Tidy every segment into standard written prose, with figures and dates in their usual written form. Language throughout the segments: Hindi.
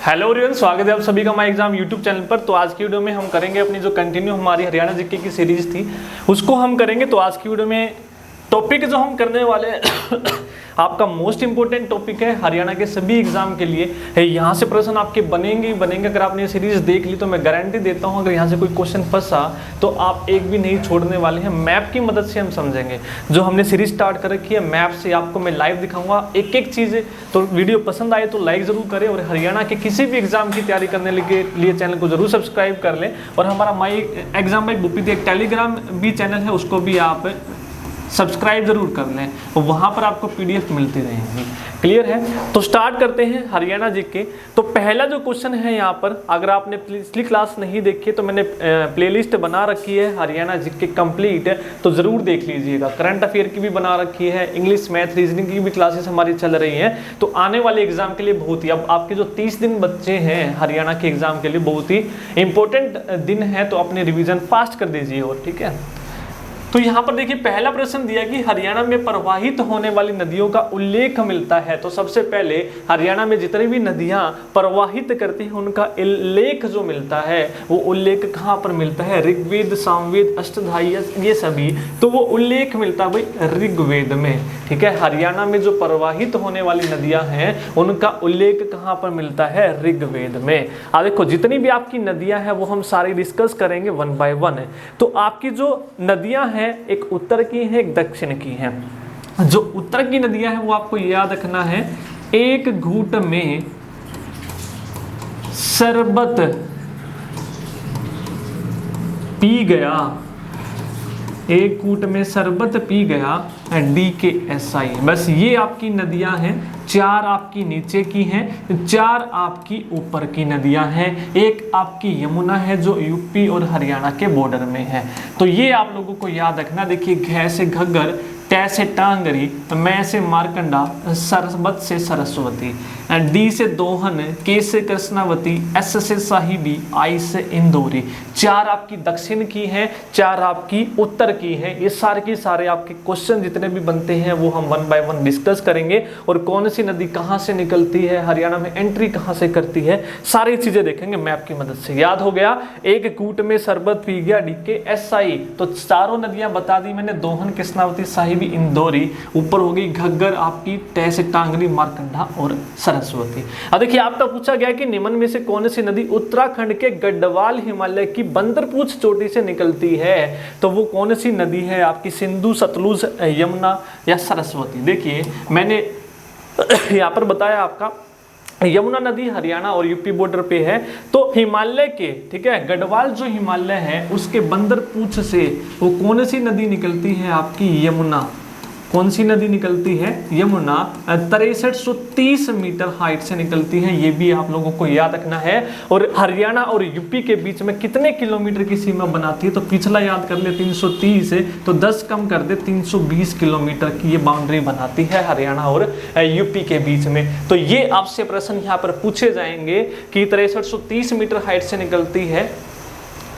हेलो एवरीवन, स्वागत है आप सभी का माई एग्जाम यूट्यूब चैनल पर। तो आज की वीडियो में हम करेंगे अपनी जो कंटिन्यू हमारी हरियाणा जीके की सीरीज थी उसको हम करेंगे। तो आज की वीडियो में टॉपिक जो हम करने वाले हैं आपका मोस्ट इंपोर्टेंट टॉपिक है हरियाणा के सभी एग्जाम के लिए है। यहाँ से प्रश्न आपके बनेंगे ही बनेंगे। अगर आपने ये सीरीज देख ली तो मैं गारंटी देता हूँ अगर यहाँ से कोई क्वेश्चन फंसा तो आप एक भी नहीं छोड़ने वाले हैं। मैप की मदद से हम समझेंगे। जो हमने सीरीज स्टार्ट कर रखी है मैप से आपको मैं लाइव दिखाऊंगा एक एक चीज़। तो वीडियो पसंद आए तो लाइक जरूर करें और हरियाणा के किसी भी एग्जाम की तैयारी करने के लिए चैनल को जरूर सब्सक्राइब कर लें। और हमारा माई एग्जाम बाय भूपी एक टेलीग्राम भी चैनल है, उसको भी आप सब्सक्राइब जरूर कर लें, वहाँ पर आपको पीडीएफ मिलती रहेंगी। क्लियर है? तो स्टार्ट करते हैं हरियाणा जीके। तो पहला जो क्वेश्चन है यहाँ पर, अगर आपने पिछली क्लास नहीं देखी तो मैंने प्लेलिस्ट बना रखी है हरियाणा जीके कंप्लीट, तो ज़रूर देख लीजिएगा। करंट अफेयर की भी बना रखी है, इंग्लिश मैथ रीजनिंग की भी क्लासेस हमारी चल रही हैं। तो आने वाले एग्जाम के लिए बहुत ही, अब आपके जो 30 दिन बच्चे हैं हरियाणा के एग्जाम के लिए बहुत ही इंपॉर्टेंट दिन है, तो अपने रिविजन फास्ट कर दीजिए। और ठीक है, तो यहाँ पर देखिए पहला प्रश्न दिया कि हरियाणा में प्रवाहित होने वाली नदियों का उल्लेख मिलता है। तो सबसे पहले हरियाणा में जितनी भी नदियाँ प्रवाहित करती हैं उनका उल्लेख जो मिलता है वो उल्लेख कहाँ पर मिलता है? ऋग्वेद, सामवेद, अष्टधाई, ये सभी, तो वो उल्लेख मिलता है भाई ऋग्वेद में। ठीक है, हरियाणा में जो प्रवाहित होने वाली नदियाँ हैं उनका उल्लेख कहाँ पर मिलता है? ऋग्वेद में। अब देखो जितनी भी आपकी नदियाँ हैं वो हम सारी डिस्कस करेंगे वन बाय वन। तो आपकी जो नदियाँ हैं एक उत्तर की है एक दक्षिण की है। जो उत्तर की नदियां हैं वो आपको याद रखना है, एक घूंट में शरबत पी गया, एक घूंट में शरबत पी गया, DKSI। बस ये आपकी नदियां हैं। 4 आपकी नीचे की हैं, 4 आपकी ऊपर की नदियां हैं। एक आपकी यमुना है जो यूपी और हरियाणा के बॉर्डर में है। तो ये आप लोगों को याद रखना। देखिए, घ से घग्गर, ट से टांगरी, मैं से मारकंडा, सरबत से सरस्वती, डी से दोहन, के से कृष्णावती, एस से साहिबी, आई से इंदौरी। 4 आपकी दक्षिण की हैं, 4 आपकी उत्तर की हैं। ये सारे के सारे आपके क्वेश्चन जितने भी बनते हैं वो हम वन बाय वन डिस्कस करेंगे। और कौन सी नदी कहाँ से निकलती है, हरियाणा में एंट्री कहाँ से करती है, सारी चीजें देखेंगे मैप की मदद से। याद हो गया, एक घूंट में शरबत पी गया, DKSI। तो चारों नदियां बता दी मैंने, दोहन, कृष्णावती, साहिबी, इंदौरी। ऊपर हो गई घग्गर आपकी, ट से टांगरी, मारकंडा और सरस्वती। अब देखिए आपका पूछा गया कि निम्न में से कौन सी नदी उत्तराखंड के गढ़वाल हिमालय की बंदरपूछ चोटी से निकलती है? तो वो कौन सी नदी है आपकी? सिंधु, सतलुज, यमुना या सरस्वती? देखिए मैंने यहाँ पर बताया आपका यमुना नदी हरियाणा और यूपी बॉर्डर पे है। तो हिमालय के, ठीक है, गढ़वाल जो हिमालय है उसके बंदरपूछ से वो कौन सी नदी निकलती है आपकी? यमुना। कौन सी नदी निकलती है? यमुना। 6330 मीटर हाइट से निकलती है, ये भी आप लोगों को याद रखना है। और हरियाणा और यूपी के बीच में कितने किलोमीटर की सीमा बनाती है? तो पिछला याद कर ले 330 है, तो 10 कम कर दे 320 किलोमीटर की ये बाउंड्री बनाती है हरियाणा और यूपी के बीच में। तो ये आपसे प्रश्न यहाँ पर पूछे जाएंगे कि 6330 मीटर हाइट से निकलती है,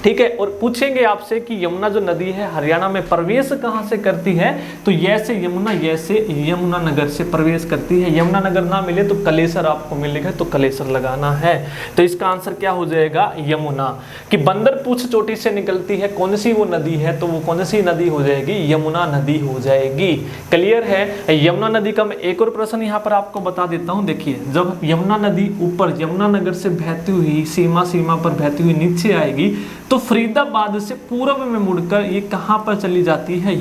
ठीक है। और पूछेंगे आपसे कि यमुना जो नदी है हरियाणा में प्रवेश कहाँ से करती है? तो ये से यमुना, ये से यमुनानगर से प्रवेश करती है। यमुनानगर ना मिले तो कलेसर आपको मिलेगा, तो कलेसर लगाना है। तो इसका आंसर क्या हो जाएगा? यमुना। कि बंदरपूछ चोटी से निकलती है कौन सी वो नदी है? तो वो कौन सी नदी हो जाएगी? यमुना नदी हो जाएगी। क्लियर है? यमुना नदी का मैं एक और प्रश्न यहाँ पर आपको बता देता हूँ। देखिए, जब यमुना नदी ऊपर यमुनानगर से बहती हुई सीमा पर बहती हुई नीचे आएगी तो फरीदाबाद से पूर्व में मुड़कर ये कहाँ पर चली जाती है?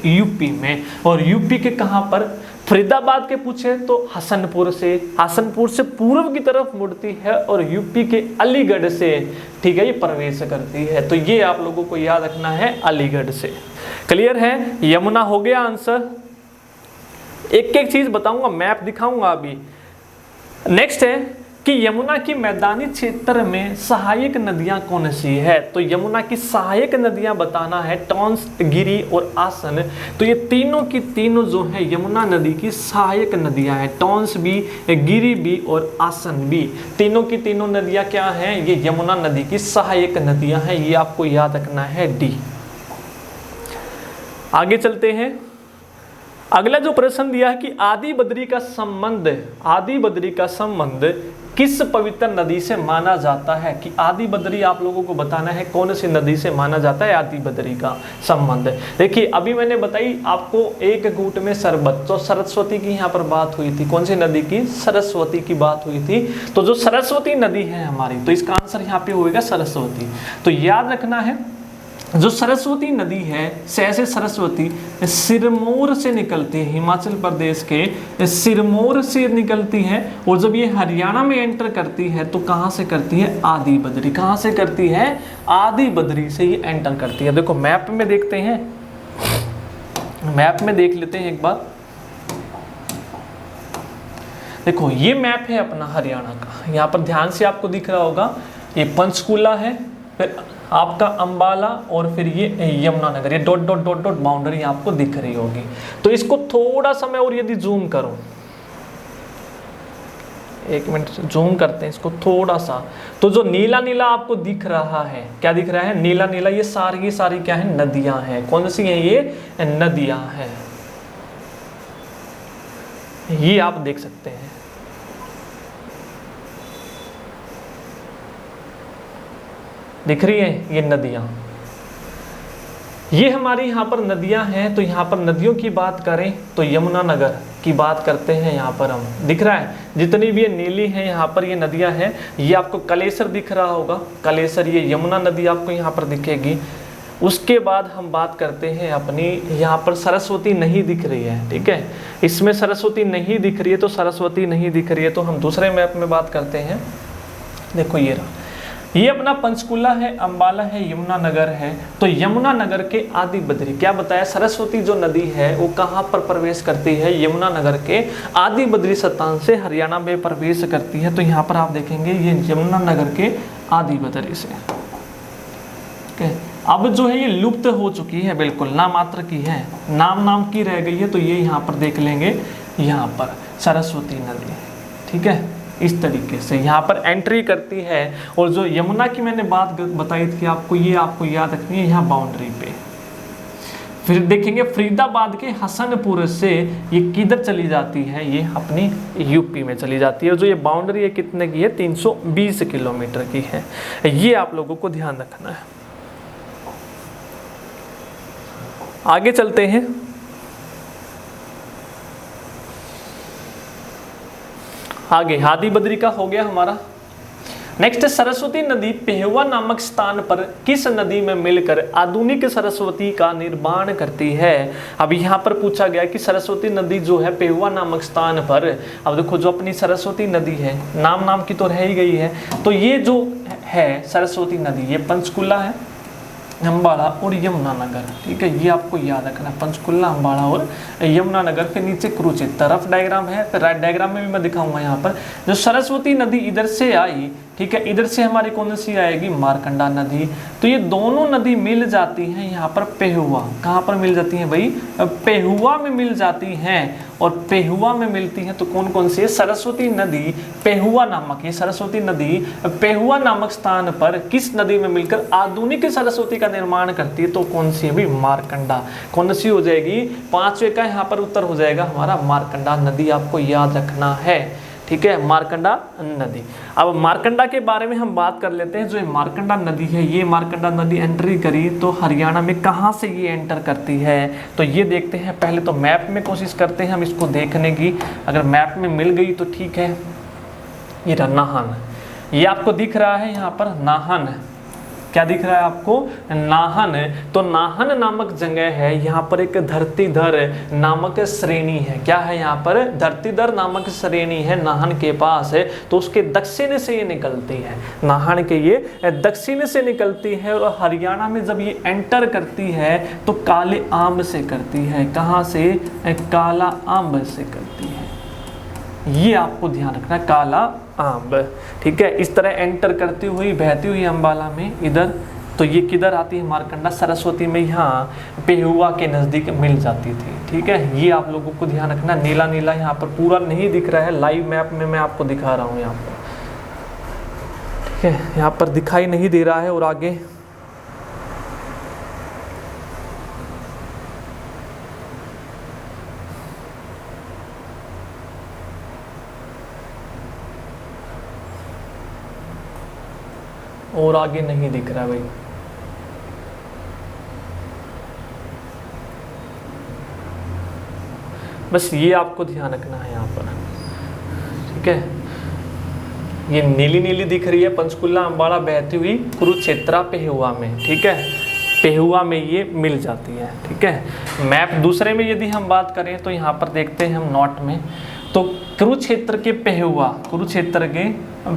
यूपी में। और यूपी के कहाँ पर? फरीदाबाद के पूछे तो हसनपुर से पूर्व की तरफ मुड़ती है और यूपी के अलीगढ़ से, ठीक है, ये प्रवेश करती है। तो ये आप लोगों को याद रखना है, अलीगढ़ से। क्लियर है? यमुना हो गया आंसर। एक एक चीज बताऊंगा, मैप दिखाऊंगा अभी। नेक्स्ट है कि यमुना की मैदानी क्षेत्र में सहायक नदियां कौन सी है? तो यमुना की सहायक नदियां बताना है, टॉन्स, गिरी और आसन। तो ये तीनों की तीनों जो है यमुना नदी की सहायक नदियां हैं। टॉन्स भी, गिरी भी और आसन भी, तीनों की तीनों नदियां क्या हैं? ये यमुना नदी की सहायक नदियां हैं। ये आपको याद रखना है, डी। आगे चलते हैं। अगला जो प्रश्न दिया है कि आदि बद्री का संबंध किस पवित्र नदी से माना जाता है, कि आदि बद्री आप लोगों को बताना है कौन सी नदी से माना जाता है आदि बद्री का संबंध। देखिए अभी मैंने बताई आपको एक घूंट में शरबत, तो सरस्वती की यहाँ पर बात हुई थी, कौन सी नदी की, सरस्वती की बात हुई थी। तो जो सरस्वती नदी है हमारी, तो इसका आंसर यहाँ पे होगा सरस्वती। तो याद रखना है जो सरस्वती नदी है, से सरस्वती सिरमौर से निकलती है, हिमाचल प्रदेश के सिरमौर से निकलती है, और जब ये हरियाणा में एंटर करती है तो कहाँ से करती है, आदि बद्री। कहाँ से करती है, आदि बद्री से ये एंटर करती है। देखो मैप में देखते हैं, मैप में देख लेते हैं एक बार। देखो ये मैप है अपना हरियाणा का, यहाँ पर ध्यान से आपको दिख रहा होगा, ये पंचकूला है, फिर आपका अंबाला, और फिर ये यमुनानगर, ये dot dot dot dot boundary आपको दिख रही होगी। तो इसको थोड़ा सा मैं और यदि जूम करूं, एक मिनट जूम करते हैं इसको थोड़ा सा, तो जो नीला नीला आपको दिख रहा है, क्या दिख रहा है, नीला नीला, ये सारी क्या है, नदियां हैं। कौन सी हैं, ये नदियां हैं, ये आप देख सकते हैं। दिख रही है ये नदियां, ये हमारी यहाँ पर नदियां हैं। तो यहाँ पर नदियों की बात करें तो यमुनानगर की बात करते हैं यहाँ पर हम, दिख रहा है जितनी भी ये नीली है यहाँ पर ये नदियां हैं। ये आपको कलेसर दिख रहा होगा, कलेसर, ये यमुना नदी आपको यहाँ पर दिखेगी। उसके बाद हम बात करते हैं अपनी, यहाँ पर सरस्वती नहीं दिख रही है, ठीक है, इसमें सरस्वती नहीं दिख रही है, तो सरस्वती नहीं दिख रही है, तो हम दूसरे मैप में बात करते हैं। देखो ये रहा, ये अपना पंचकुला है, अंबाला है, यमुनानगर है। तो यमुनानगर के आदि बद्री, क्या बताया, सरस्वती जो नदी है वो कहाँ पर प्रवेश करती है, यमुनानगर के आदि बद्री स्थान से हरियाणा में प्रवेश करती है। तो यहाँ पर आप देखेंगे ये यमुनानगर के आदि बद्री से, अब जो है ये लुप्त हो चुकी है, बिल्कुल नाम मात्र की है, नाम की रह गई है। तो ये यहाँ पर देख लेंगे, यहाँ पर सरस्वती नदी, ठीक है, इस तरीके से यहाँ पर एंट्री करती है। और जो यमुना की मैंने बात बताई थी आपको, ये आपको याद रखनी है यहाँ बाउंड्री पे। फिर देखेंगे फरीदाबाद के हसनपुर से ये किधर चली जाती है, ये अपनी यूपी में चली जाती है। और जो ये बाउंड्री है कितने की है, 320 किलोमीटर की है, ये आप लोगों को ध्यान रखना है। आगे चलते हैं, आगे आदि बद्री का हो गया हमारा। नेक्स्ट, सरस्वती नदी पेहुआ नामक स्थान पर किस नदी में मिलकर आधुनिक सरस्वती का निर्माण करती है। अब यहाँ पर पूछा गया कि सरस्वती नदी जो है पेहुआ नामक स्थान पर, अब देखो जो अपनी सरस्वती नदी है, नाम की तो रह ही गई है, तो ये जो है सरस्वती नदी, ये पंचकुला है, अंबाला और यमुनानगर, ठीक है, ये आपको याद रखना, पंचकुला, अंबाला और यमुनानगर। फिर नीचे क्रूचित तरफ डायग्राम है, फिर राइट डायग्राम में भी मैं दिखाऊंगा। यहाँ पर जो सरस्वती नदी इधर से आई, ठीक है, इधर से हमारी कौन सी आएगी, मारकंडा नदी। तो ये दोनों नदी मिल जाती हैं यहाँ पर पेहुआ, कहाँ पर मिल जाती हैं भाई, पेहुआ में मिल जाती हैं। और पेहुआ में मिलती हैं तो कौन कौन सी है, सरस्वती नदी पेहुआ नामक, ये सरस्वती नदी पेहुआ नामक स्थान पर किस नदी में मिलकर आधुनिक सरस्वती का निर्माण करती है, तो कौन सी है भाई, मारकंडा। कौन सी हो जाएगी, 5वें का यहाँ पर उत्तर हो जाएगा हमारा मारकंडा नदी, आपको याद रखना है, ठीक है, मारकंडा नदी। अब मारकंडा के बारे में हम बात कर लेते हैं। जो मारकंडा नदी है, ये मारकंडा नदी एंट्री करी तो हरियाणा में कहाँ से ये एंटर करती है, तो ये देखते हैं। पहले तो मैप में कोशिश करते हैं हम इसको देखने की, अगर मैप में मिल गई तो ठीक है। ये रहा नाहन, ये आपको दिख रहा है यहाँ पर नाहन, क्या दिख रहा है आपको, नाहन। तो नाहन नामक जगह है, यहाँ पर एक धरतीधर नामक श्रेणी है, क्या है यहाँ पर, धरतीधर नामक श्रेणी है नाहन के पास है। तो उसके दक्षिण से ये निकलती है, नाहन के ये दक्षिण से निकलती है। और हरियाणा में जब ये एंटर करती है तो काले आम से करती है, कहाँ से, काला आम से करती है, ये आपको ध्यान रखना, काला आम, ठीक है। इस तरह एंटर करती हुई बहती हुई अंबाला में इधर, तो ये किधर आती है, मारकंडा सरस्वती में, यहाँ पेहुआ के नज़दीक मिल जाती थी, ठीक है। ये आप लोगों को ध्यान रखना, नीला नीला यहाँ पर पूरा नहीं दिख रहा है, लाइव मैप में मैं आपको दिखा रहा हूँ यहाँ पर, ठीक है, यहाँ पर दिखाई नहीं दे रहा है। और आगे और आगे नहीं दिख रहा भाई, बस ये आपको ध्यान रखना है यहाँ पर, ठीक है। ये नीली नीली दिख रही है पंचकुला अम्बाड़ा बहती हुई कुरुक्षेत्रा पेहुआ में, ठीक है, पेहुआ में ये मिल जाती है, ठीक है। मैप दूसरे में यदि हम बात करें तो यहाँ पर देखते हैं हम नोट में, तो कुरुक्षेत्र के पेहुआ, कुरुक्षेत्र के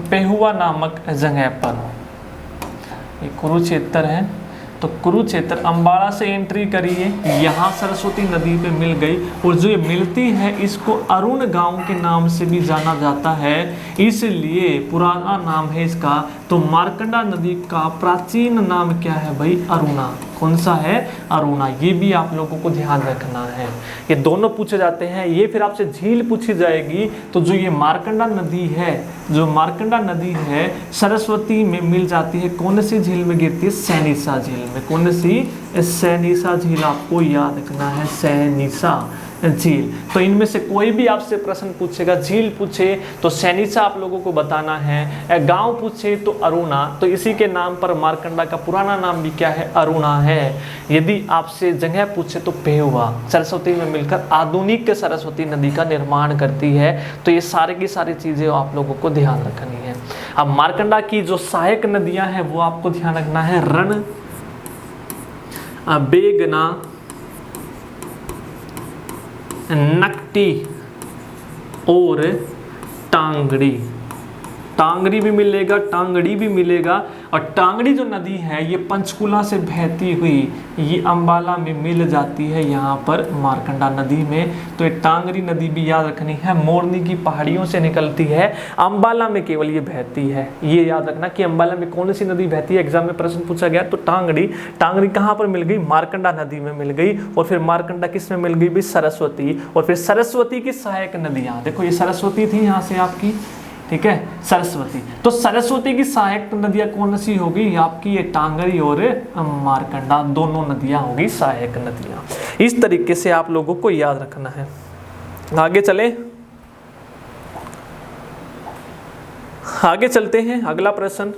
पेहुआ नामक जगह पर, ये कुरुक्षेत्र है, तो कुरुक्षेत्र अम्बाड़ा से एंट्री करिए, यहाँ सरस्वती नदी पे मिल गई, और जो ये मिलती है इसको अरुण गांव के नाम से भी जाना जाता है, इसलिए पुराना नाम है इसका। तो मार्कंडा नदी का प्राचीन नाम क्या है भाई? अरुणा। कौन सा है? अरुणा। ये भी आप लोगों को ध्यान रखना है, ये दोनों पूछे जाते हैं। ये फिर आपसे झील पूछी जाएगी, तो जो ये मार्कंडा नदी है, जो मार्कंडा नदी है सरस्वती में मिल जाती है, कौन सी झील में गिरती है? सैनीसा झील में। कौन सी? सैनीसा झील आपको याद रखना है, सैनीसा झील। तो इनमें से कोई भी आपसे प्रश्न पूछेगा, झील पूछे तो सैनीसा आप लोगों को बताना है, गांव पूछे तो अरुणा, तो इसी के नाम पर मार्कंडा का पुराना नाम भी क्या है? अरुणा है। यदि आपसे जगह पूछे तो पेहुआ सरस्वती में मिलकर आधुनिक सरस्वती नदी का निर्माण करती है। तो ये सारे की सारी चीजें आप लोगों को ध्यान रखनी है। अब मार्कंडा की जो सहायक नदियां हैं वो आपको ध्यान रखना है, रण, बेगना, नकटी और टांगड़ी। टांगड़ी भी मिलेगा, टांगड़ी भी मिलेगा। और टांगड़ी जो नदी है ये पंचकुला से बहती हुई ये अम्बाला में मिल जाती है, यहाँ पर मार्कंडा नदी में। तो ये टांगड़ी नदी भी याद रखनी है, मोरनी की पहाड़ियों से निकलती है, अम्बाला में केवल ये बहती है। ये याद रखना कि अम्बाला में कौन सी नदी बहती है, एग्जाम में प्रश्न पूछा गया। तो टांगड़ी, टांगड़ी कहाँ पर मिल गई? मार्कंडा नदी में मिल गई। और फिर मार्कंडा किस में मिल गई भी? सरस्वती। और फिर सरस्वती की सहायक नदियाँ, देखो ये सरस्वती थी यहाँ से आपकी, ठीक है, सरस्वती। तो सरस्वती की सहायक नदियां कौन सी होगी? आपकी ये टांगड़ी और मार्कंडा, दोनों नदियां होगी सहायक नदियां। इस तरीके से आप लोगों को याद रखना है। आगे चले, आगे चलते हैं। अगला प्रश्न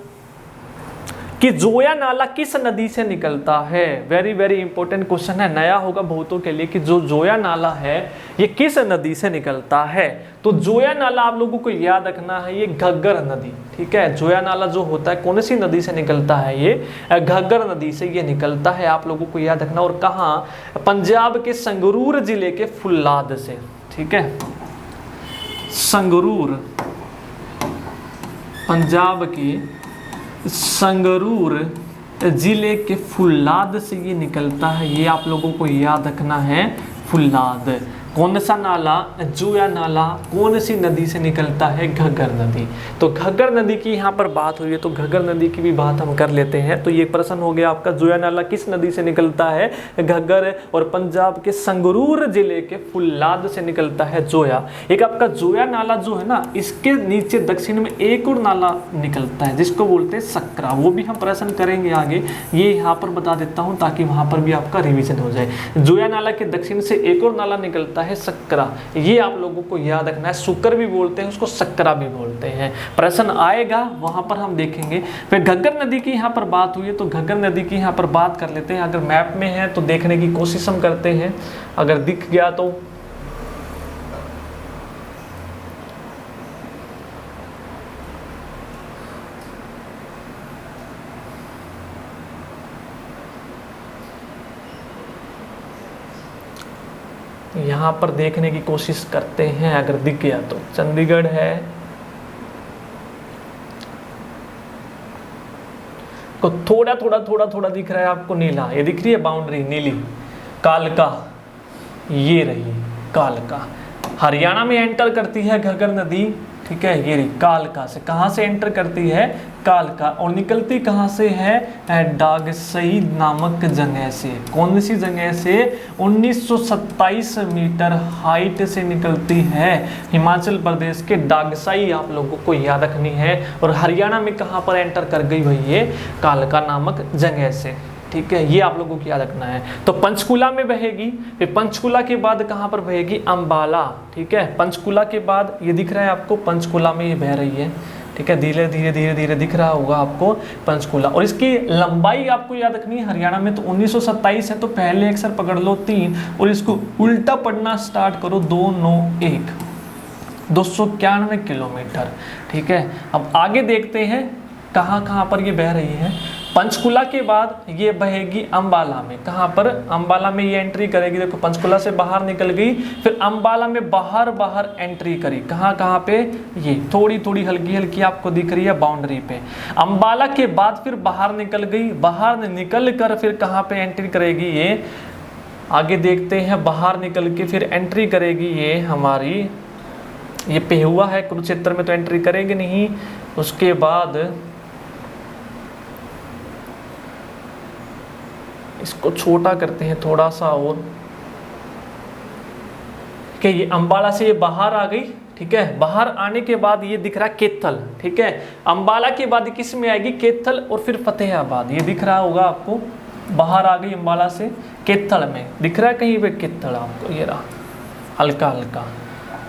कि जोया नाला किस नदी से निकलता है? वेरी वेरी इंपॉर्टेंट क्वेश्चन है, नया होगा बहुतों के लिए, कि जो जोया नाला है ये किस नदी से निकलता है? तो जोया नाला आप लोगों को याद रखना है, ये घग्गर नदी, ठीक है। जोया नाला जो होता है कौन सी नदी से निकलता है? ये घग्गर नदी से ये निकलता है, आप लोगों को याद रखना। और कहाँ? पंजाब के संगरूर जिले के फुल्लाद से, ठीक है, संगरूर, पंजाब के संगरूर जिले के फुल्लाद से ये निकलता है। ये आप लोगों को याद रखना है, फुल्लाद। कौन सा नाला? जोया नाला कौन सी नदी से निकलता है? घग्गर नदी। तो घग्गर नदी की यहाँ पर बात हुई है, तो घग्गर नदी की भी बात हम कर लेते हैं। तो ये प्रश्न हो गया आपका, जोया नाला किस नदी से निकलता है? घग्गर। और पंजाब के संगरूर जिले के फुल्लाद से निकलता है जोया। एक आपका जोया नाला जो है ना, इसके नीचे दक्षिण में एक और नाला निकलता है जिसको बोलते हैं सकरा, वो भी हम प्रश्न करेंगे आगे। ये यहाँ पर बता देता हूँ ताकि वहाँ पर भी आपका रिविजन हो जाए। जोया नाला के दक्षिण से एक और नाला निकलता है सकरा, ये आप लोगों को याद रखना है। सुकर भी बोलते हैं उसको, सकरा भी बोलते हैं। प्रश्न आएगा वहां पर हम देखेंगे। फिर घग्गर नदी की यहाँ पर बात हुई है, तो घग्गर नदी की यहाँ पर बात कर लेते हैं। अगर मैप में है तो देखने की कोशिश हम करते हैं, अगर दिख गया तो। यहाँ पर देखने की कोशिश करते हैं, अगर दिख गया तो। चंडीगढ़ है, को थोड़ा थोड़ा थोड़ा थोड़ा दिख रहा है आपको नीला, ये दिख रही है बाउंड्री नीली। कालका, ये रही कालका, हरियाणा में एंटर करती है घग्गर नदी, ठीक है। ये रही कालका से, कहाँ से एंटर करती है? कालका। और निकलती कहाँ से है? डागसई नामक जगह से। कौन सी जगह से? 1927 मीटर हाइट से निकलती है, हिमाचल प्रदेश के डागसाई आप लोगों को याद रखनी है। और हरियाणा में कहाँ पर एंटर कर गई भाई? ये कालका नामक जगह से, ठीक है। ये आप लोगों को याद रखना है। तो पंचकुला में बहेगी, फिर पंचकुला के बाद कहाँ पर बहेगी? अम्बाला, ठीक है। पंचकुला के बाद ये दिख रहा है आपको, पंचकुला में ये बह रही है ठीक है, धीरे धीरे धीरे धीरे दिख रहा होगा आपको पंचकुला। और इसकी लंबाई आपको याद रखनी है, हरियाणा में तो 1927 है, तो पहले अक्षर पकड़ लो 3 और इसको उल्टा पढ़ना स्टार्ट करो 291, 291 किलोमीटर। ठीक है, अब आगे देखते हैं कहाँ कहाँ पर ये बह रही है। पंचकुला के बाद ये बहेगी अंबाला में। कहाँ पर? अंबाला में ये एंट्री करेगी। देखो पंचकुला से बाहर निकल गई, फिर अंबाला में बाहर बाहर एंट्री करी। कहाँ कहाँ पे? ये थोड़ी थोड़ी हल्की हल्की आपको दिख रही है बाउंड्री पे। अंबाला के बाद फिर बाहर निकल गई, बाहर निकल कर फिर कहाँ पे एंट्री करेगी? ये आगे देखते हैं, बाहर निकल के फिर एंट्री करेगी ये हमारी, ये पेहुआ है, कुरुक्षेत्र में तो एंट्री करेगी नहीं। उसके बाद इसको छोटा करते हैं थोड़ा सा और, ठीक है, ये अंबाला से ये बाहर आ गई। ठीक है, बाहर आने के बाद ये दिख रहा है केथल। ठीक है, अंबाला के बाद किस में आएगी? केथल और फिर फतेहाबाद। ये दिख रहा होगा आपको, बाहर आ गई अंबाला से, केथल में दिख रहा है कहीं पे केथल आपको, ये रहा हल्का हल्का।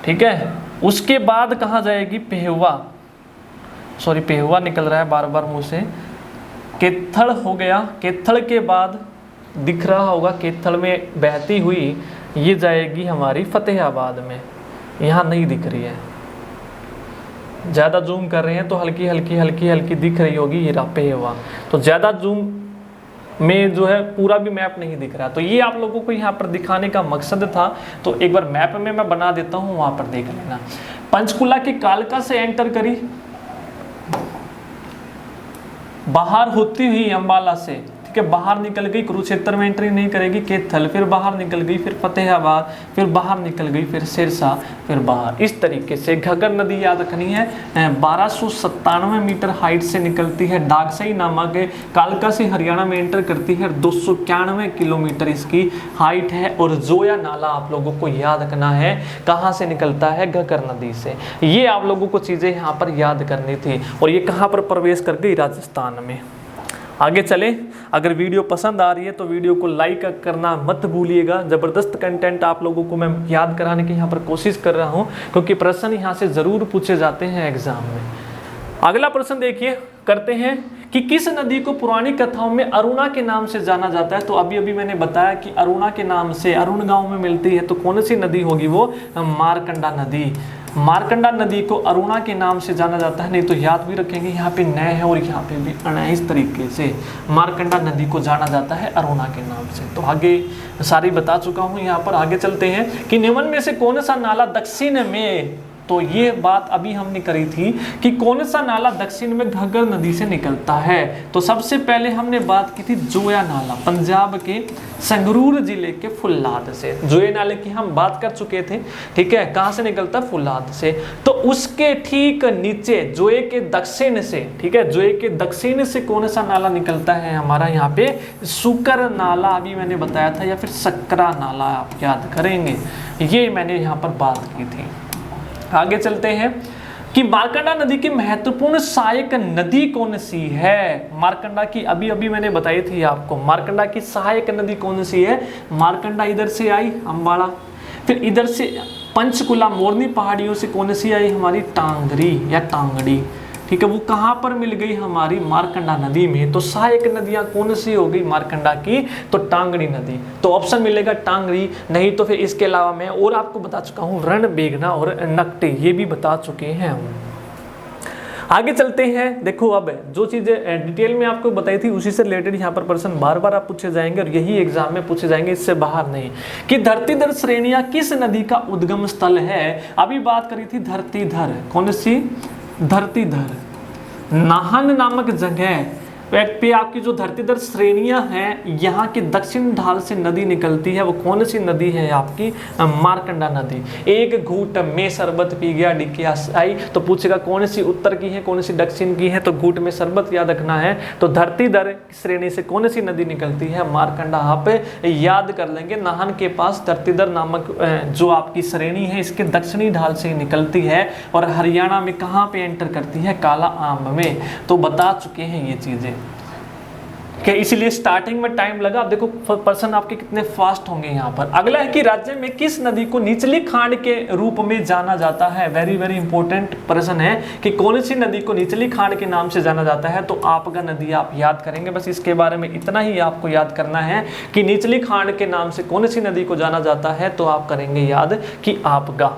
ठीक है, उसके बाद कहाँ जाएगी? पेहुआ, सॉरी पेहुआ निकल रहा है बार बार मुंह से, केथल हो गया। केथल के बाद दिख रहा होगा केथल में बहती हुई ये जाएगी हमारी फतेहाबाद में। यहाँ नहीं दिख रही है, ज़्यादा जूम कर रहे हैं तो हल्की हल्की हल्की हल्की दिख रही होगी, ये रहा पेहुआ। तो ज़्यादा जूम में जो है पूरा भी मैप नहीं दिख रहा। तो ये आप लोगों को यहाँ पर दिखाने का मकसद था, तो एक बार मैप में मैं बना देता हूँ, वहाँ पर देख लेना। पंचकुला की कालका से एंटर करी, बाहर होती हुई अंबाला से, ठीक है, बाहर निकल गई, कुरुक्षेत्र में एंट्री नहीं करेगी, केथल, फिर बाहर निकल गई, फिर फतेहाबाद, फिर बाहर निकल गई, फिर सिरसा, फिर बाहर। इस तरीके से घग्गर नदी याद रखनी है, 1297 मीटर हाइट से निकलती है, डागसई नामक कालका से हरियाणा में एंटर करती है, 291 किलोमीटर इसकी हाइट है। और जोया नाला आप लोगों को याद रखना है, कहाँ से निकलता है? घग्गर नदी से। ये आप लोगों को चीज़ें यहाँ पर याद करनी थी। और ये कहाँ पर प्रवेश कर गई? राजस्थान में। आगे चले, अगर वीडियो पसंद आ रही है तो वीडियो को लाइक करना मत भूलिएगा। ज़बरदस्त कंटेंट आप लोगों को मैं याद कराने की यहाँ पर कोशिश कर रहा हूँ, क्योंकि प्रश्न यहाँ से ज़रूर पूछे जाते हैं एग्जाम में। अगला प्रश्न देखिए, करते हैं कि किस नदी को पुरानी कथाओं में अरुणा के नाम से जाना जाता है? तो अभी अभी मैंने बताया कि अरुणा के नाम से अरुण गाँव में मिलती है, तो कौन सी नदी होगी? वो मारकंडा नदी। मारकंडा नदी को अरुणा के नाम से जाना जाता है, नहीं तो याद भी रखेंगे, यहाँ पे न है और यहाँ पे भी अण है। इस तरीके से मारकंडा नदी को जाना जाता है अरुणा के नाम से। तो आगे सारी बता चुका हूँ। यहाँ पर आगे चलते हैं कि निम्न में से कौन सा नाला दक्षिण में, तो ये बात अभी हमने करी थी कि कौन सा नाला दक्षिण में घग्गर नदी से निकलता है। तो सबसे पहले हमने बात की थी जोया नाला, पंजाब के संगरूर जिले के फुल्लाद से। जोया नाले की हम बात कर चुके थे, ठीक है, कहाँ से निकलता? फुल्लाद से। तो उसके ठीक नीचे जोए के दक्षिण से, ठीक है, जोए के दक्षिण से कौन सा नाला निकलता है हमारा? यहाँ पे सुकर नाला अभी मैंने बताया था, या फिर सकरा नाला आप याद करेंगे, ये मैंने यहाँ पर बात की थी। आगे चलते हैं कि मारकंडा नदी की महत्वपूर्ण सहायक नदी कौन सी है? मारकंडा की अभी अभी मैंने बताई थी आपको, मारकंडा की सहायक नदी कौन सी है? मारकंडा इधर से आई अंबाला, फिर इधर से पंचकुला मोरनी पहाड़ियों से कौन सी आई? हमारी टांगरी या टांगड़ी, ठीक है, वो कहाँ पर मिल गई? हमारी मारकंडा नदी में। तो सहायक नदियाँ कौन सी हो गई मारकंडा की? तो टांगड़ी नदी। तो ऑप्शन मिलेगा टांगड़ी, नहीं तो फिर इसके अलावा मैं और आपको बता चुका हूँ रणबेगना और नकटे, ये भी बता चुके हैं हम। आगे चलते हैं, देखो अब जो चीज़ें डिटेल में आपको बताई थी उसी से रिलेटेड यहाँ पर प्रश्न बार बार आप पूछे जाएंगे और यही एग्जाम में पूछे जाएंगे, इससे बाहर नहीं। कि धरतीधर श्रेणियाँ किस नदी का उद्गम स्थल है? अभी बात करी थी धरतीधर, कौन सी? धरतीधर। नाहन नामक जगह पे आपकी जो धरतीधर श्रेणियां हैं, यहाँ की दक्षिण ढाल से नदी निकलती है, वो कौन सी नदी है? आपकी मारकंडा नदी। एक घूट में शरबत पी गया DKSI, तो पूछेगा कौन सी उत्तर की है, कौन सी दक्षिण की है? तो घूट में शरबत याद रखना है। तो धरतीधर श्रेणी से कौन सी नदी निकलती है? मारकंडा। आप याद कर लेंगे, नाहन के पास धरतीधर नामक जो आपकी श्रेणी है, इसके दक्षिणी ढाल से निकलती है और हरियाणा में कहाँ पे एंटर करती है? काला आम में। तो बता चुके हैं ये चीजें। कि इसलिए स्टार्टिंग में टाइम लगा। अब देखो पर्सन आपके कितने फास्ट होंगे यहाँ पर। अगला है कि राज्य में किस नदी को निचली खांड के रूप में जाना जाता है। वेरी वेरी इंपॉर्टेंट प्रश्न है कि कौन सी नदी को निचली खांड के नाम से जाना जाता है। तो आपका नदी आप याद करेंगे, बस इसके बारे में इतना ही आपको याद करना है कि निचली खांड के नाम से कौन सी नदी को जाना जाता है, तो आप करेंगे याद कि आपका।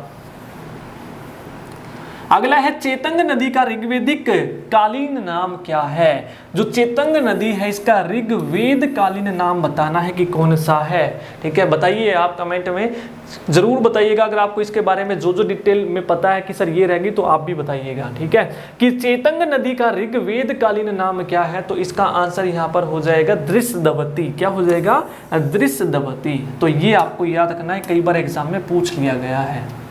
अगला है चेतंग नदी का ऋग्वेदिक कालीन नाम क्या है। जो चेतंग नदी है इसका ऋग्वेद कालीन नाम बताना है कि कौन सा है। ठीक है, बताइए आप कमेंट में जरूर बताइएगा। अगर आपको इसके बारे में जो जो डिटेल में पता है कि सर ये रहेगी तो आप भी बताइएगा। ठीक है, कि चेतंग नदी का ऋग्वेद कालीन नाम क्या है, तो इसका आंसर यहाँ पर हो जाएगा दृश्यवती। क्या हो जाएगा? दृश्यवती। तो ये आपको याद करना है, कई बार एग्जाम में पूछ लिया गया है।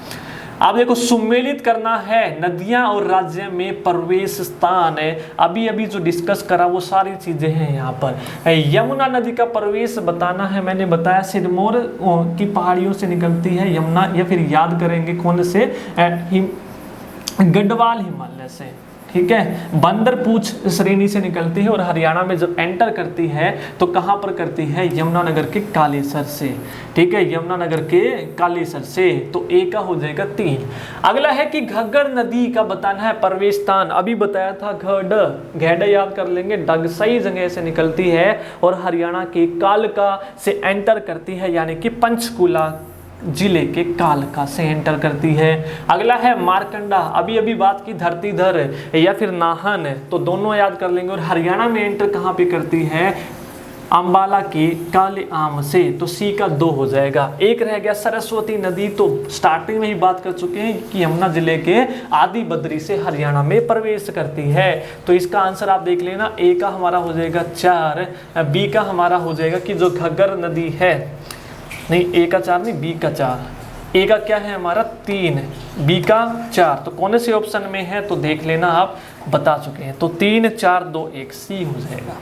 आप देखो सुमेलित करना है नदियां और राज्य में प्रवेश स्थान है। अभी अभी जो डिस्कस करा वो सारी चीजें हैं यहाँ पर। यमुना नदी का प्रवेश बताना है, मैंने बताया सिरमौर की पहाड़ियों से निकलती है यमुना, या फिर याद करेंगे कौन से, गढ़वाल हिमालय से। ठीक है, बंदरपूछ श्रेणी से निकलती है और हरियाणा में जब एंटर करती है तो कहाँ पर करती है? यमुनानगर के कालेसर से। ठीक है, यमुनानगर के कालेसर से। तो ए का हो जाएगा 3। अगला है कि घग्गर नदी का बताना है प्रवेश स्थान। अभी बताया था घेड याद कर लेंगे, डग सही जगह से निकलती है और हरियाणा के कालका से एंटर करती है, यानी कि पंचकुला जिले के कालका से एंटर करती है। अगला है मारकंडा, अभी अभी बात की धरतीधर या फिर नाहन, तो दोनों याद कर लेंगे। और हरियाणा में एंटर कहाँ पे करती है? अंबाला के काले आम से। तो सी का 2 हो जाएगा। एक रह गया सरस्वती नदी, तो स्टार्टिंग में ही बात कर चुके हैं कि यमुना जिले के आदि बद्री से हरियाणा में प्रवेश करती है। तो इसका आंसर आप देख लेना, ए का हमारा हो जाएगा 4, बी का हमारा हो जाएगा कि जो घग्गर नदी है, नहीं ए का 4 नहीं, बी का 4। ए का क्या है हमारा 3, बी का 4। तो कौन से ऑप्शन में है तो देख लेना, आप बता चुके हैं। तो 3 4 2 1 सी हो जाएगा।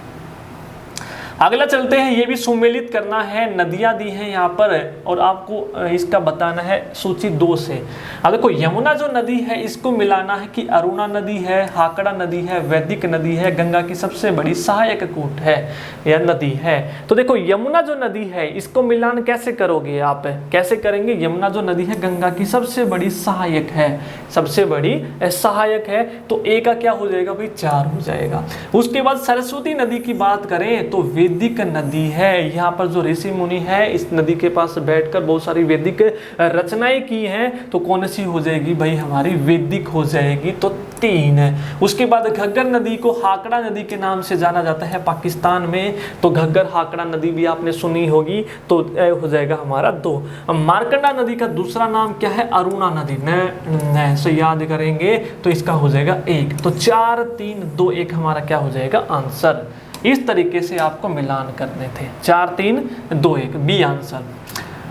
अगला चलते हैं, ये भी सुमेलित करना है। नदियां दी हैं यहाँ पर और आपको इसका बताना है सूची 2 से। अब देखो यमुना जो नदी है इसको मिलाना है कि अरुणा नदी है, हाकड़ा नदी है, वैदिक नदी है, गंगा की सबसे बड़ी सहायक कूट है या नदी है। तो देखो यमुना जो नदी है इसको मिलान कैसे करोगे आप? कैसे करेंगे? यमुना जो नदी है गंगा की सबसे बड़ी सहायक है, सबसे बड़ी सहायक है। तो ए का क्या हो जाएगा भाई? 4 हो जाएगा। उसके बाद सरस्वती नदी की बात करें तो वैदिक नदी है। यहाँ पर जो ऋषि मुनि है इस नदी के पास बैठकर बहुत सारी वैदिक रचनाएं की हैं। तो कौन सी हो जाएगी भाई? हमारी वैदिक हो जाएगी। तो 3 है। उसके बाद घग्गर नदी को हाकड़ा नदी के नाम से जाना जाता है पाकिस्तान में। तो घग्गर हाकड़ा नदी भी आपने सुनी होगी। तो हो जाएगा हमारा 2। मारकंडा नदी का दूसरा नाम क्या है? अरुणा नदी। न से याद करेंगे तो इसका हो जाएगा 1। तो 4 3 2 1 हमारा क्या हो जाएगा? आंसर। इस तरीके से आपको मिलान करने थे। 4 3 2 1 बी आंसर।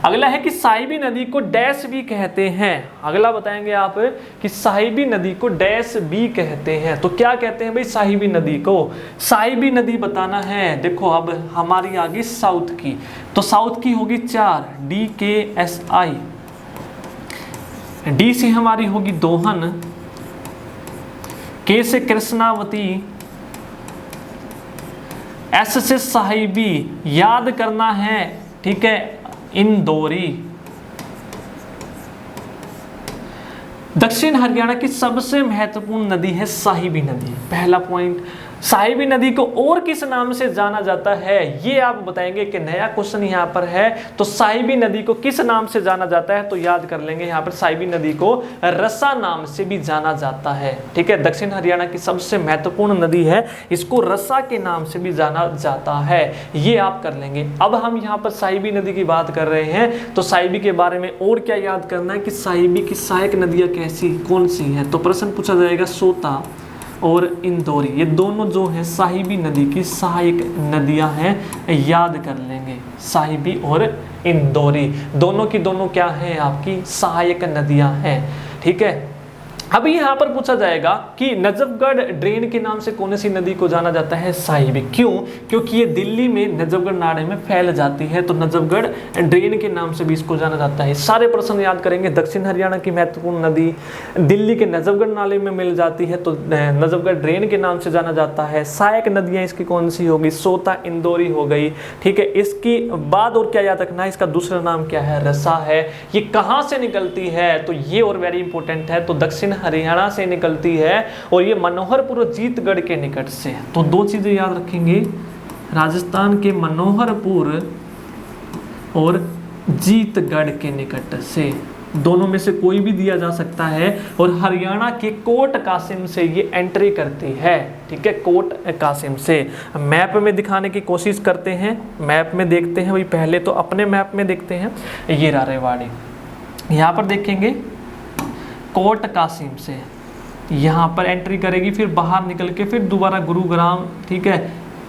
अगला है कि साहिबी नदी को डैश भी कहते हैं। अगला बताएंगे आप कि साहिबी नदी को डैश भी कहते हैं। तो क्या कहते हैं भाई साहिबी नदी को? साहिबी नदी बताना है। देखो अब हमारी आ गई साउथ की, तो साउथ की होगी 4 DKSI। डी से हमारी होगी दोहन, के से कृष्णावती, एस से साहिबी याद करना है। ठीक है, इंदौरी। दक्षिण हरियाणा की सबसे महत्वपूर्ण नदी है साहिबी नदी। पहला पॉइंट। साहिबी नदी को और किस नाम से जाना जाता है ये आप बताएंगे कि नया क्वेश्चन यहाँ पर है। तो साहिबी नदी को किस नाम से जाना जाता है? तो याद कर लेंगे यहाँ पर साहिबी नदी को रसा नाम से भी जाना जाता है। ठीक है, दक्षिण हरियाणा की सबसे महत्वपूर्ण नदी है, इसको रसा के नाम से भी जाना जाता है। ये आप कर लेंगे। अब हम यहाँ पर साहिबी नदी की बात कर रहे हैं तो साहिबी के बारे में और क्या याद करना है कि साहिबी की सहायक नदियाँ कैसी कौन सी है? तो प्रश्न पूछा जाएगा सोता और इंदौरी, ये दोनों जो है साहिबी नदी की सहायक नदियां हैं, याद कर लेंगे। साहिबी और इंदौरी दोनों की दोनों क्या हैं? आपकी सहायक नदियां हैं। ठीक है, अभी यहाँ पर पूछा जाएगा कि नजफगढ़ ड्रेन के नाम से कौन सी नदी को जाना जाता है? साहिबी। क्यों? क्योंकि ये दिल्ली में नजफगढ़ नाले में फैल जाती है, तो नजफगढ़ ड्रेन के नाम से भी इसको जाना जाता है। सारे प्रश्न याद करेंगे। दक्षिण हरियाणा की महत्वपूर्ण नदी दिल्ली के नजफगढ़ नाले में मिल जाती है, तो नजफगढ़ ड्रेन के नाम से जाना जाता है। सहायक नदियाँ इसकी कौन सी होगी? सोता, इंदौरी हो गई। ठीक है, इसकी बाद और क्या याद रखना है? इसका दूसरा नाम क्या है? रसा है। ये कहाँ से निकलती है? तो ये और वेरी इंपॉर्टेंट है, तो दक्षिण हरियाणा से निकलती है और ये मनोहरपुर जीतगढ़ के निकट से। तो दो चीजें याद रखेंगे, राजस्थान के मनोहरपुर और जीतगढ़ के निकट से, दोनों में से कोई भी दिया जा सकता है। और हरियाणा के कोट कासिम से ये एंट्री करती है। ठीक है, कोट कासिम से। मैप में दिखाने की कोशिश करते हैं, मैप में देखते हैं। वही पहले तो अपने मैप में देखते हैं। ये रहा रेवाड़ी, यहाँ पर देखेंगे कोट कासिम से यहाँ पर एंट्री करेगी, फिर बाहर निकल के फिर दोबारा गुरुग्राम। ठीक है,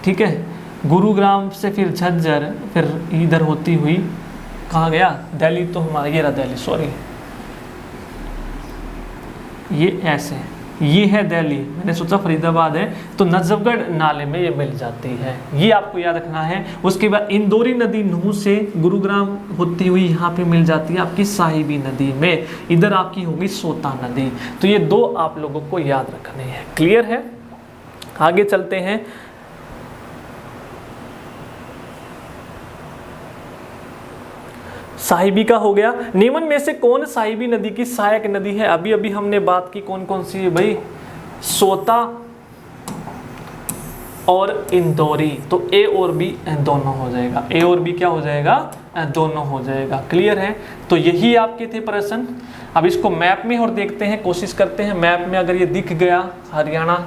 ठीक है, गुरुग्राम से फिर झज्जर, फिर इधर होती हुई कहाँ गया? दिल्ली। तो हमारा ये रहा दिल्ली, सॉरी, ये ऐसे, ये है दिल्ली। मैंने सोचा फरीदाबाद है, तो नजफगढ़ नाले में ये मिल जाती है। ये आपको याद रखना है। उसके बाद इंदौरी नदी नूह से गुरुग्राम होती हुई यहाँ पे मिल जाती है आपकी साहिबी नदी में। इधर आपकी होगी सोता नदी। तो ये दो आप लोगों को याद रखने हैं। क्लियर है? आगे चलते हैं। साहिबी का हो गया। निम्न में से कौन साहिबी नदी की सहायक नदी है? अभी अभी हमने बात की, कौन कौन सी है भाई? सोता और इंदौरी। तो ए और बी दोनों हो जाएगा। ए और बी क्या हो जाएगा? दोनों हो जाएगा। क्लियर है? तो यही आपके थे प्रश्न। अब इसको मैप में और देखते हैं, कोशिश करते हैं। मैप में अगर ये दिख गया हरियाणा,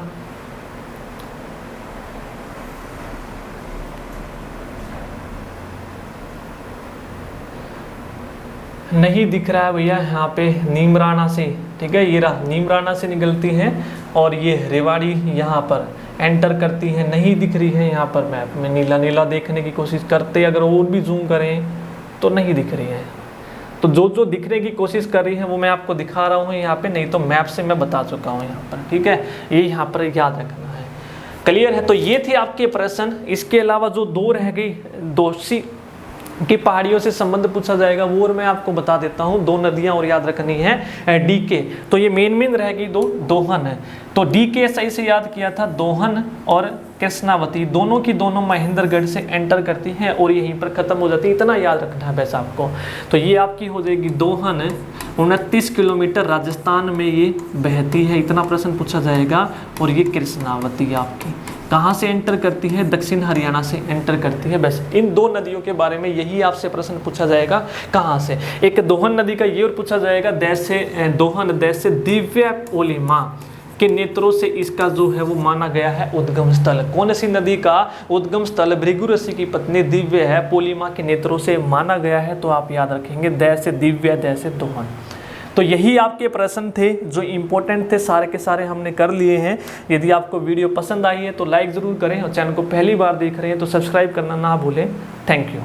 नहीं दिख रहा है भैया यहाँ पे, नीमराना से। ठीक है, ये रहा, नीमराना से निकलती है और ये रेवाड़ी यहाँ पर एंटर करती है। नहीं दिख रही है यहाँ पर मैप में, नीला नीला देखने की कोशिश करते, अगर और भी जूम करें तो नहीं दिख रही है। तो जो जो दिखने की कोशिश कर रही है वो मैं आपको दिखा रहा हूँ यहाँ पे, नहीं तो मैप से मैं बता चुका हूँ यहाँ पर। ठीक है, ये यहाँ पर याद रखना है। क्लियर है? तो ये थे आपके प्रश्न। इसके अलावा जो दो रह गई, दोषी की पहाड़ियों से संबंध पूछा जाएगा, वो और मैं आपको बता देता हूँ। दो नदियाँ और याद रखनी है। डीके, तो ये मेन रहेगी दो। दोहन है, तो डीके सही से याद किया था। दोहन और कृष्णावती दोनों की दोनों महेंद्रगढ़ से एंटर करती हैं और यहीं पर खत्म हो जाती है। इतना याद रखना है बस आपको। तो ये आपकी हो जाएगी दोहन, 29 किलोमीटर राजस्थान में ये बहती है। इतना प्रश्न पूछा जाएगा। और ये कृष्णावती आपकी कहाँ से एंटर करती है? दक्षिण हरियाणा से एंटर करती है। बस इन दो नदियों के बारे में यही आपसे प्रश्न पूछा जाएगा। कहाँ से? एक दोहन नदी का ये और पूछा जाएगा, देश से दोहन, देश से दिव्य पोलिमा के नेत्रों से इसका जो है वो माना गया है उद्गम स्थल। कौन सी नदी का उद्गम स्थल भृगु ऋषि की पत्नी दिव्य है, पोलिमा के नेत्रों से माना गया है? तो आप याद रखेंगे देश से दिव्य, देश से दोहन। तो यही आपके प्रश्न थे जो इम्पोर्टेंट थे, सारे के सारे हमने कर लिए हैं। यदि आपको वीडियो पसंद आई है तो लाइक ज़रूर करें और चैनल को पहली बार देख रहे हैं तो सब्सक्राइब करना ना भूलें। Thank you.